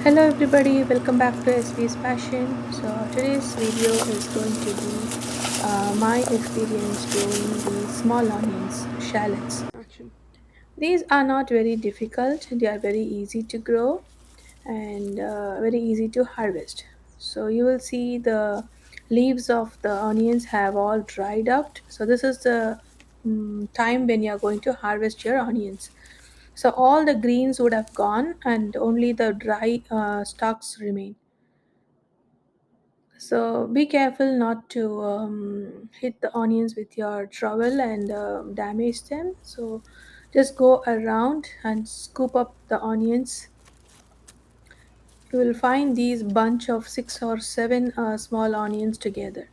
Hello everybody, welcome back to SB's Passion. So today's video is going to be my experience growing these small onions, shallots. These are not very difficult, they are very easy to grow and very easy to harvest. So you will see the leaves of the onions have all dried up. So this is the time when you are going to harvest your onions. So all the greens would have gone and only the dry stalks remain. So be careful not to hit the onions with your trowel and damage them. So just go around and scoop up the onions. You will find these bunch of six or seven small onions together.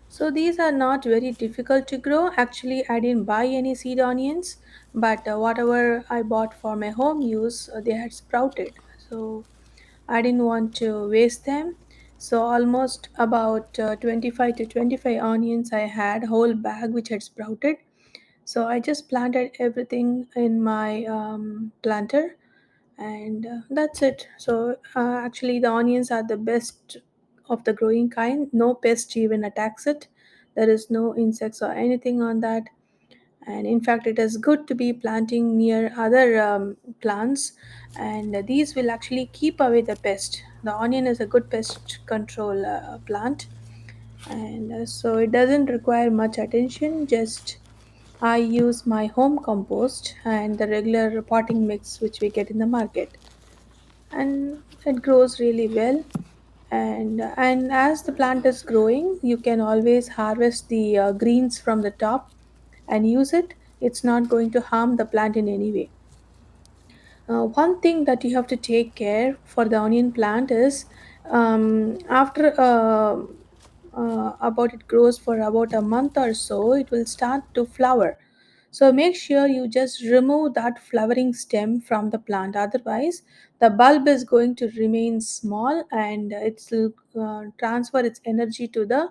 So these are not very difficult to grow. Actually, I didn't buy any seed onions, but whatever I bought for my home use, they had sprouted. So I didn't want to waste them. So almost about 25 to 25 onions I had, whole bag which had sprouted. So I just planted everything in my planter and that's it. So actually the onions are the best of the growing kind. No pest even attacks it. There is no insects or anything on that, and in fact it is good to be planting near other plants, and these will actually keep away the pest. The onion is a good pest control plant, and so it doesn't require much attention. Just I use my home compost and the regular potting mix which we get in the market, and it grows really well. And as the plant is growing, you can always harvest the greens from the top and use it. It's not going to harm the plant in any way. One thing that you have to take care for the onion plant is after about it grows for about a month or so, it will start to flower. So make sure you just remove that flowering stem from the plant. Otherwise, the bulb is going to remain small and it will transfer its energy to the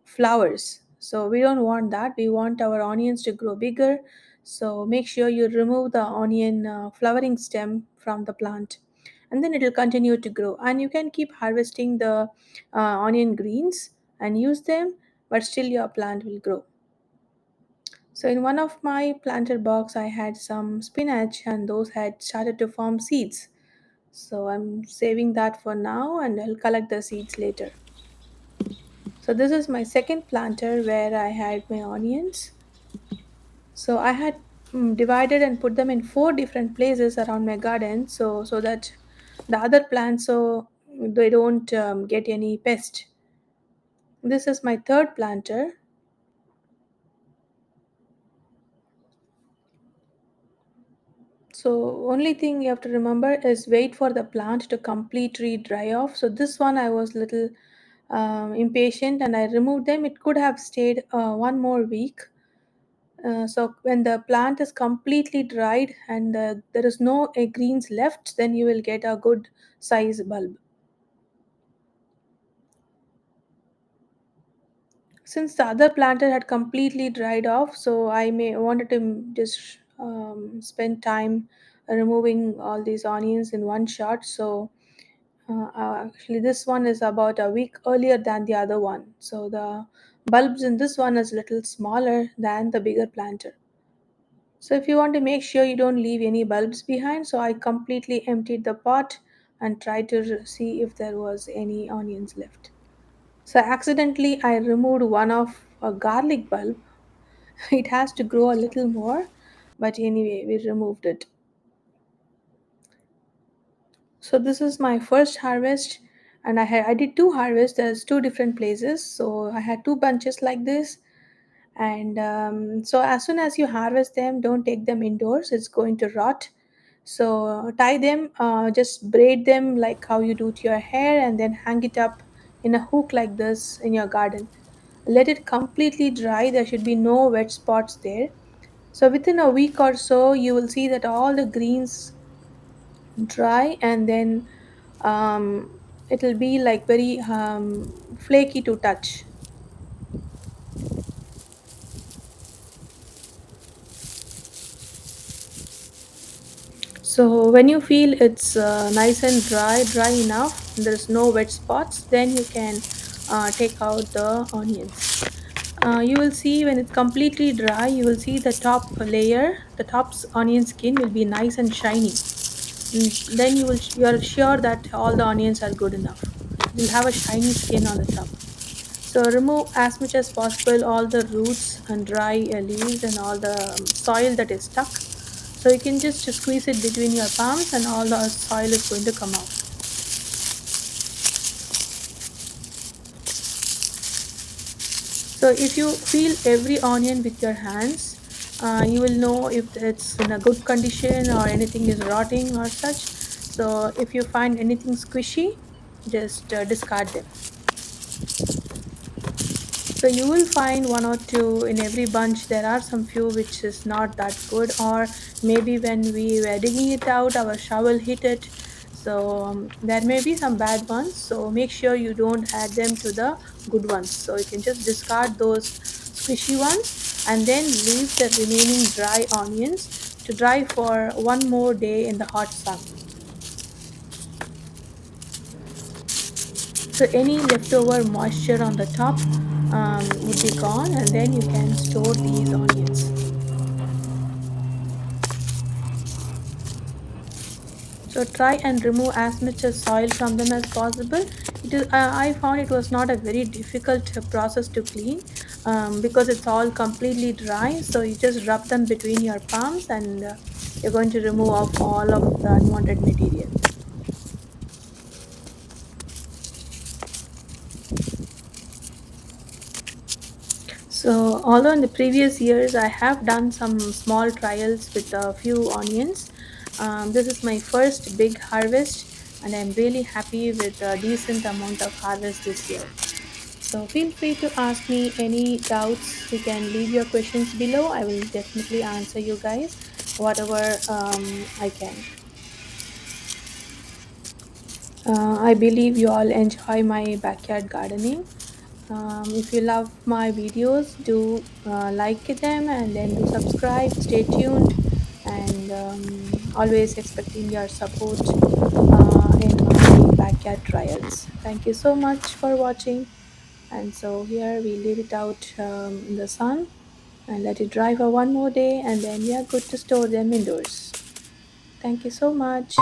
flowers. So we don't want that. We want our onions to grow bigger. So make sure you remove the onion flowering stem from the plant, and then it will continue to grow. And you can keep harvesting the onion greens and use them, but still your plant will grow. So in one of my planter box, I had some spinach, and those had started to form seeds. So I'm saving that for now, and I'll collect the seeds later. So this is my second planter where I had my onions. So I had divided and put them in four different places around my garden, so that the other plants so they don't get any pest. This is my third planter. So only thing you have to remember is wait for the plant to completely dry off. So this one I was little impatient and I removed them. It could have stayed one more week. So when the plant is completely dried and there is no greens left, then you will get a good size bulb. Since the other planter had completely dried off, so I may wanted to just spend time removing all these onions in one shot. So actually, this one is about a week earlier than the other one. So the bulbs in this one is little smaller than the bigger planter. So if you want to make sure you don't leave any bulbs behind, so I completely emptied the pot and tried to see if there was any onions left. So accidentally I removed one of a garlic bulb. It has to grow a little more, but anyway, we removed it. So this is my first harvest, and I did two harvests. There's two different places, so I had two bunches like this. And so as soon as you harvest them, don't take them indoors. It's going to rot. So tie them, just braid them like how you do to your hair, and then hang it up in a hook like this in your garden. Let it completely dry. There should be no wet spots there. So within a week or so, you will see that all the greens dry, and then it'll be like very flaky to touch. So when you feel it's nice and dry enough, there's no wet spots, then you can take out the onions. You will see when it's completely dry, you will see the top layer, the top's onion skin will be nice and shiny. Then you are sure that all the onions are good enough. It will have a shiny skin on the top. So remove as much as possible all the roots and dry leaves and all the soil that is stuck. So you can just squeeze it between your palms and all the soil is going to come out. So if you feel every onion with your hands, you will know if it's in a good condition or anything is rotting or such. So if you find anything squishy, just discard them. So you will find one or two in every bunch. There are some few which is not that good, or maybe when we were digging it out, our shovel hit it. So there may be some bad ones. So make sure you don't add them to the good ones. So you can just discard those squishy ones and then leave the remaining dry onions to dry for one more day in the hot sun. So any leftover moisture on the top would be gone, and then you can store these onions. So try and remove as much as soil from them as possible. It is, I found it was not a very difficult process to clean because it's all completely dry. So you just rub them between your palms, and you're going to remove off all of the unwanted material. So, although in the previous years I have done some small trials with a few onions, this is my first big harvest, and I'm really happy with a decent amount of harvest this year. So, feel free to ask me any doubts. You can leave your questions below. I will definitely answer you guys whatever I can. I believe you all enjoy my backyard gardening. If you love my videos, do like them and then do subscribe. Stay tuned and always expecting your support in my backyard trials. Thank you so much for watching. And so here we leave it out in the sun and let it dry for one more day, and then we are good to store them indoors. Thank you so much.